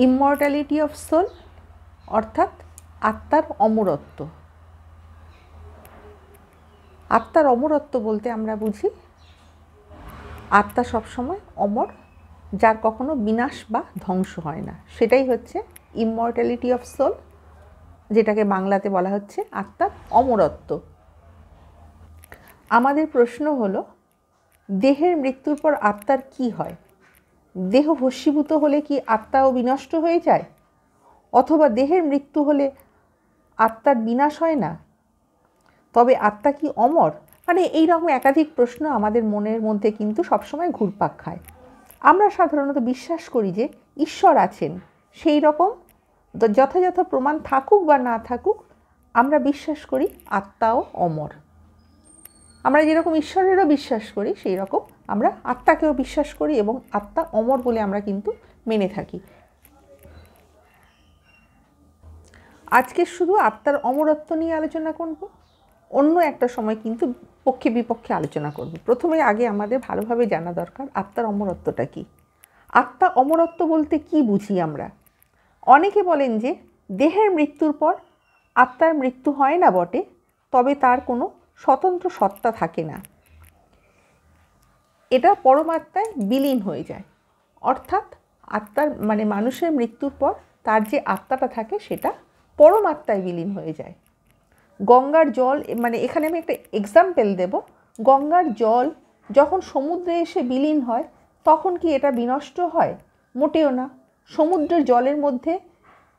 Immortality of soul অর্থাৎ আত্মার অমরত্ব। আত্মার অমরত্ব বলতে আমরা বুঝি আত্মা সবসময় অমর, যার কখনো বিনাশ বা ধ্বংস হয় না, সেটাই হচ্ছে ইমমর্টালিটি অফ সোল, যেটাকে বাংলাতে বলা হচ্ছে আত্মার অমরত্ব। আমাদের প্রশ্ন হলো, দেহের মৃত্যুর পর আত্মার কি হয়? দেহ ভস্মীভূত হলে কি আত্মাও বিনষ্ট হয়ে যায়? অথবা দেহের মৃত্যু হলে আত্মার বিনাশ হয় না? তবে আত্মা কি অমর? মানে এইরকম একাধিক প্রশ্ন আমাদের মনের মধ্যে কিন্তু সবসময় ঘুরপাক খায়। আমরা সাধারণত বিশ্বাস করি যে ঈশ্বর আছেন, সেই রকম যথাযথ প্রমাণ থাকুক বা না থাকুক, আমরা বিশ্বাস করি আত্মাও অমর। আমরা যেরকম ঈশ্বরেরও বিশ্বাস করি সেই রকম আমরা আত্মাকেও বিশ্বাস করি এবং আত্মা অমর বলে আমরা কিন্তু মেনে থাকি। আজকে শুধু আত্মার অমরত্ব নিয়ে আলোচনা করব, অন্য একটা সময় কিন্তু পক্ষে বিপক্ষে আলোচনা করব। প্রথমে আগে আমাদের ভালোভাবে জানা দরকার আত্মার অমরত্বটা কী। আত্মা অমরত্ব বলতে কি বুঝি আমরা? অনেকে বলেন যে দেহের মৃত্যুর পর আত্মার মৃত্যু হয় না বটে, তবে তার কোনো স্বতন্ত্র সত্তা থাকে না, এটা পরমাত্মায় বিলীন হয়ে যায়। অর্থাৎ আত্মার মানে মানুষের মৃত্যুর পর তার যে আত্মাটা থাকে সেটা পরমাত্মায় বিলীন হয়ে যায়। গঙ্গার জল, মানে এখানে আমি একটা এক্সাম্পল দেব, গঙ্গার জল যখন সমুদ্রে এসে বিলীন হয় তখন কি এটা বিনষ্ট হয়? মোটেও না। সমুদ্রের জলের মধ্যে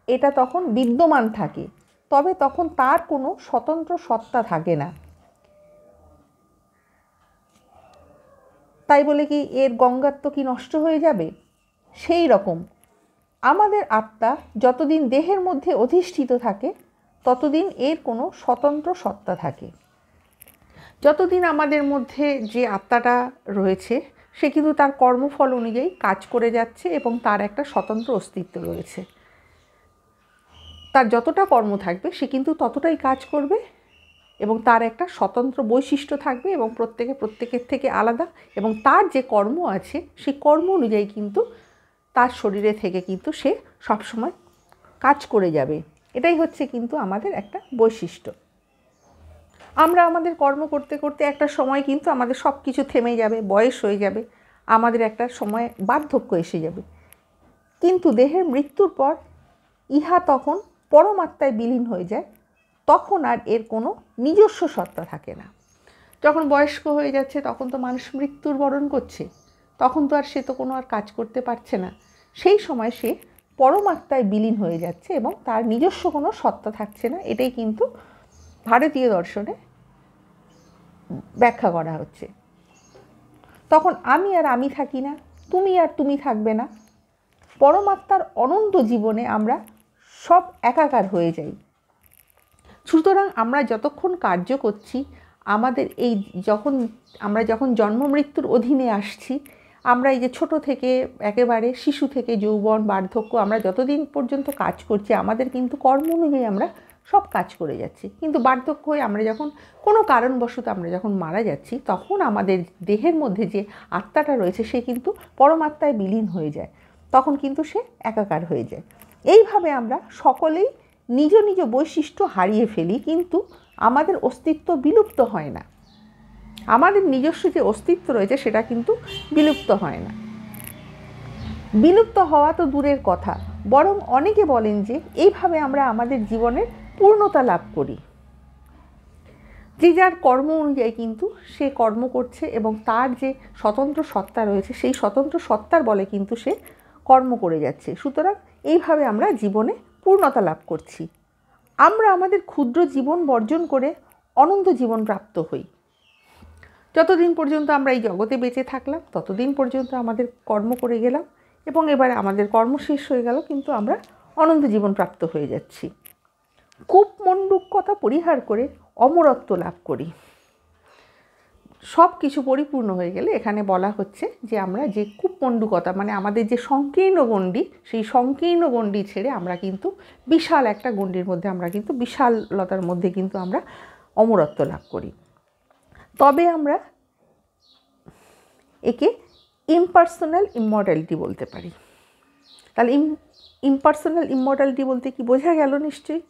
এটা তখন বিদ্যমান থাকে, তবে তখন তার কোনো স্বতন্ত্র সত্তা থাকে না। তাই বলে কি এর গঙ্গাত্ব কি নষ্ট হয়ে যাবে? সেই রকম আমাদের আত্মা যতদিন দেহের মধ্যে অধিষ্ঠিত থাকে ততদিন এর কোনো স্বতন্ত্র সত্তা থাকে। যতদিন আমাদের মধ্যে যে আত্মাটা রয়েছে সে কিন্তু তার কর্মফল অনুযায়ী কাজ করে যাচ্ছে এবং তার একটা স্বতন্ত্র অস্তিত্ব রয়েছে। তার যতটা কর্ম থাকবে সে কিন্তু ততটাই কাজ করবে এবং তার একটা স্বতন্ত্র বৈশিষ্ট্য থাকবে এবং প্রত্যেকের থেকে আলাদা, এবং তার যে কর্ম আছে সেই কর্ম অনুযায়ী কিন্তু তার শরীরে থেকে কিন্তু সে সবসময় কাজ করে যাবে। এটাই হচ্ছে কিন্তু আমাদের একটা বৈশিষ্ট্য। আমরা আমাদের কর্ম করতে করতে একটা সময় কিন্তু আমাদের সব কিছু থেমে যাবে, বয়স হয়ে যাবে, আমাদের একটা সময় বার্ধক্য এসে যাবে। কিন্তু দেহের মৃত্যুর পর ইহা তখন পরমাত্মায় বিলীন হয়ে যায়, তখন আর এর কোনো নিজস্ব সত্তা থাকে না। যখন বয়স্ক হয়ে যাচ্ছে তখন তো মানুষ মৃত্যুর বরণ করছে, তখন তো আর সে তো কোনো আর কাজ করতে পারছে না, সেই সময় সে পরমাত্মায় বিলীন হয়ে যাচ্ছে এবং তার নিজস্ব কোনো সত্তা থাকছে না। এটাই কিন্তু ভারতীয় দর্শনে ব্যাখ্যা করা হচ্ছে। তখন আমি আর আমি থাকি না, তুমি আর তুমি থাকবে না, পরমাত্মার অনন্ত জীবনে আমরা সব একাকার হয়ে যাই। সুতরাং আমরা যতক্ষণ কার্য করছি, আমাদের এই আমরা যখন জন্ম মৃত্যুর অধীনে আসছি, আমরা এই যে ছোট থেকে একেবারে শিশু থেকে যৌবন বার্ধক্য, আমরা যতদিন পর্যন্ত কাজ করছি আমাদের কিন্তু কর্ম অনুযায়ী আমরা সব কাজ করে যাচ্ছি। কিন্তু বার্ধক্য হয়ে আমরা যখন কোনো কারণবশত আমরা যখন মারা যাচ্ছি, তখন আমাদের দেহের মধ্যে যে আত্মাটা রয়েছে সে কিন্তু পরমাত্মায় বিলীন হয়ে যায়, তখন কিন্তু সে একাকার হয়ে যায়। এইভাবে আমরা সকলেই নিজ নিজ বৈশিষ্ট্য হারিয়ে ফেলি, কিন্তু আমাদের অস্তিত্ব বিলুপ্ত হয় না। আমাদের নিজস্ব যে অস্তিত্ব রয়েছে সেটা কিন্তু বিলুপ্ত হয় না। বিলুপ্ত হওয়া তো দূরের কথা, বরং অনেকে বলেন যে এইভাবে আমরা আমাদের জীবনের পূর্ণতা লাভ করি। যে যার কর্ম অনুযায়ী কিন্তু সে কর্ম করছে এবং তার যে স্বতন্ত্র সত্তা রয়েছে সেই স্বতন্ত্র সত্তার বলে কিন্তু সে কর্ম করে যাচ্ছে। সুতরাং এইভাবে আমরা জীবনে পূর্ণতা লাভ করছি। আমরা আমাদের ক্ষুদ্র জীবন বর্জন করে অনন্ত জীবন প্রাপ্ত হই। যতদিন পর্যন্ত আমরা এই জগতে বেঁচে থাকলাম ততদিন পর্যন্ত আমাদের কর্ম করে গেলাম এবং এবারে আমাদের কর্ম শেষ হয়ে গেল, কিন্তু আমরা অনন্ত জীবন প্রাপ্ত হয়ে যাচ্ছি। কূপমণ্ডূকতা পরিহার করে অমরত্ব লাভ করি। সব কিছু পরিপূর্ণ হয়ে গেলে এখানে বলা হচ্ছে যে আমরা যে কূপমণ্ডূকতা মানে আমাদের যে সংকীর্ণ গণ্ডি, সেই সংকীর্ণ গণ্ডি ছেড়ে আমরা কিন্তু বিশাল একটা গণ্ডির মধ্যে, আমরা কিন্তু বিশালতার মধ্যে কিন্তু আমরা অমরত্ব লাভ করি। তবে আমরা একে ইমপার্সোনাল ইমমর্টালিটি বলতে পারি। তাহলে ইম্পার্সোনাল ইমর্টালিটি বলতে কি বোঝা গেল নিশ্চয়ই?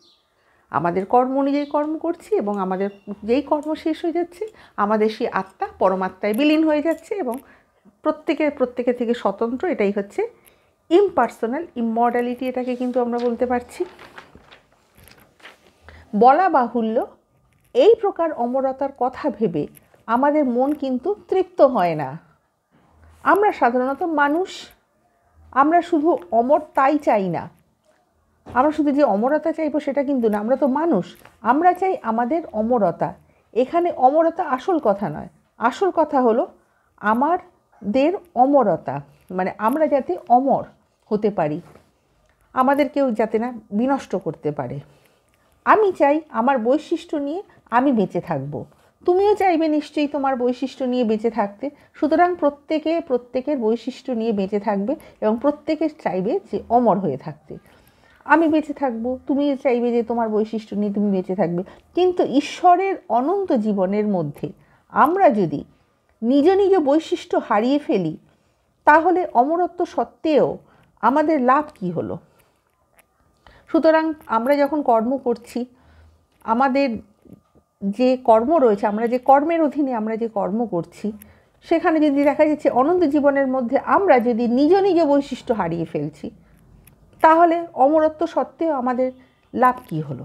আমাদের কর্ম অনুযায়ী কর্ম করছি এবং আমাদের যেই কর্ম শেষ হয়ে যাচ্ছে আমাদের সেই আত্মা পরমাত্মায় বিলীন হয়ে যাচ্ছে এবং প্রত্যেকের থেকে স্বতন্ত্র। এটাই হচ্ছে ইম্পার্সোনাল ইমর্টালিটি, এটাকে কিন্তু আমরা বলতে পারছি। বলা বাহুল্য, এই প্রকার অমরতার কথা ভেবে আমাদের মন কিন্তু তৃপ্ত হয় না। আমরা সাধারণত মানুষ, আমরা শুধু অমর তাই চাই না, আমরা শুধু যে অমরতা চাইবো সেটা কিন্তু না, আমরা তো মানুষ, আমরা চাই আমাদের অমরতা। এখানে অমরতা আসল কথা নয়, আসল কথা হলো আমাদের অমরতা, মানে আমরা যাতে অমর হতে পারি, আমাদের কেউ যাতে না বিনষ্ট করতে পারে। আমি চাই আমার বৈশিষ্ট্য নিয়ে আমি বেঁচে থাকব, তুমিও চাইবে নিশ্চয়ই তোমার বৈশিষ্ট্য নিয়ে বেঁচে থাকতে। সুতরাং প্রত্যেকের বৈশিষ্ট্য নিয়ে বেঁচে থাকবে এবং প্রত্যেকে চাইবে যে অমর হয়ে থাকতে। আমি বেঁচে থাকবো, তুমিও চাইবে যে তোমার বৈশিষ্ট্য নিয়ে তুমি বেঁচে থাকবে। কিন্তু ঈশ্বরের অনন্ত জীবনের মধ্যে আমরা যদি নিজ নিজ বৈশিষ্ট্য হারিয়ে ফেলি, তাহলে অমরত্ব সত্ত্বেও আমাদের লাভ কী হলো? সুতরাং আমরা যখন কর্ম করছি, আমাদের যে কর্ম রয়েছে, আমরা যে কর্মের অধীনে আমরা যে কর্ম করছি, সেখানে যদি দেখা যাচ্ছে অনন্ত জীবনের মধ্যে আমরা যদি নিজ নিজ বৈশিষ্ট্য হারিয়ে ফেলছি, তাহলে অমরত্ব সত্ত্বেও আমাদের লাভ কী হলো?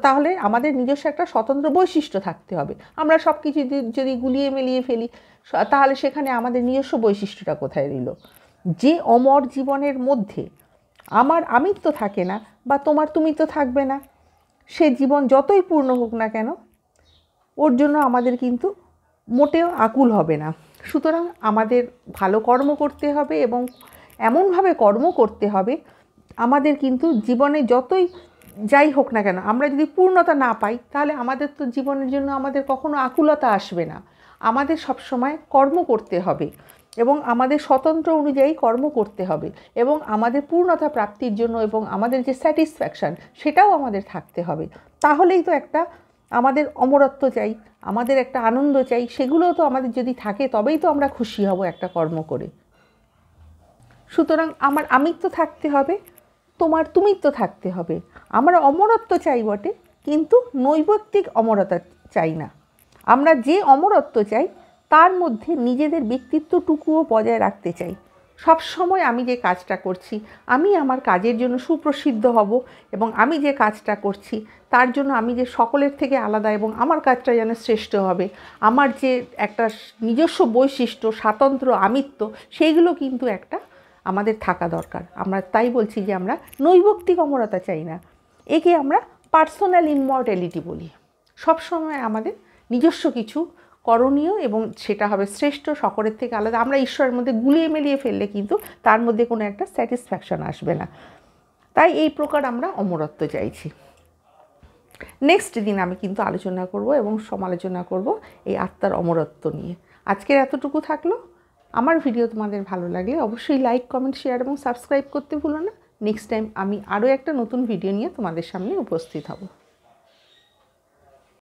তাহলে আমাদের নিজস্ব একটা স্বতন্ত্র বৈশিষ্ট্য থাকতে হবে। আমরা সব কিছু যদি গুলিয়ে মিলিয়ে ফেলি, তাহলে সেখানে আমাদের নিজস্ব বৈশিষ্ট্যটা কোথায় রইল? যে অমর জীবনের মধ্যে আমার আমিত্ব থাকে না বা তোমার তুমি তো থাকবে না, সে জীবন যতই পূর্ণ হোক না কেন, ওর জন্য আমাদের কিন্তু মোটেও আকুল হবে না। সুতরাং আমাদের ভালো কর্ম করতে হবে এবং এমনভাবে কর্ম করতে হবে আমাদের কিন্তু জীবনে যতই যাই হোক না কেন, আমরা যদি পূর্ণতা না পাই, তাহলে আমাদের তো জীবনের জন্য আমাদের কখনো আকুলতা আসবে না। আমাদের সবসময় কর্ম করতে হবে এবং আমাদের স্বতন্ত্র অনুযায়ী কর্ম করতে হবে এবং আমাদের পূর্ণতা প্রাপ্তির জন্য এবং আমাদের যে স্যাটিসফ্যাকশান সেটাও আমাদের থাকতে হবে। তাহলেই তো একটা আমাদের অমরত্ব চাই, আমাদের একটা আনন্দ চাই, সেগুলোও তো আমাদের যদি থাকে তবেই তো আমরা খুশি হব একটা কর্ম করে। সুতরাং আমার আমিত্ব থাকতে হবে, তোমার তুমিত্ব থাকতে হবে। আমরা অমরত্ব চাই বটে, কিন্তু নৈবত্তিক অমরতা চাই না। আমরা যে অমরত্ব চাই তার মধ্যে নিজেদের ব্যক্তিত্বটুকুও বজায় রাখতে চাই। সব সময় আমি যে কাজটা করছি, আমি আমার কাজের জন্য সুপ্রসিদ্ধ হব এবং আমি যে কাজটা করছি তার জন্য আমি যে সকলের থেকে আলাদা এবং আমার কাজটা যেন শ্রেষ্ঠ হবে, আমার যে একটা নিজস্ব বৈশিষ্ট্য, স্বাতন্ত্র্য, আমিত্ব, সেইগুলো কিন্তু একটা আমাদের থাকা দরকার। আমরা তাই বলছি যে আমরা নৈবত্তিক অমরতা চাই না, একে আমরা পার্সোনাল ইমর্টালিটি বলি। সবসময় আমাদের নিজস্ব কিছু করণীয় এবং সেটা হবে শ্রেষ্ঠ, সকলের থেকে আলাদা। আমরা ঈশ্বরের মধ্যে গুলিয়ে মিলিয়ে ফেললে কিন্তু তার মধ্যে কোনো একটা স্যাটিসফ্যাকশান আসবে না। তাই এই প্রকার আমরা অমরত্ব চাইছি। নেক্সট দিন আমি কিন্তু আলোচনা করব এবং সমালোচনা করব এই আত্মার অমরত্ব নিয়ে। আজকের এতটুকু থাকলো। আমার ভিডিও তোমাদের ভালো লাগলে অবশ্যই লাইক, কমেন্ট, শেয়ার এবং সাবস্ক্রাইব করতে ভুলো না। নেক্সট টাইম আমি আরও একটা নতুন ভিডিও নিয়ে তোমাদের সামনে উপস্থিত হব।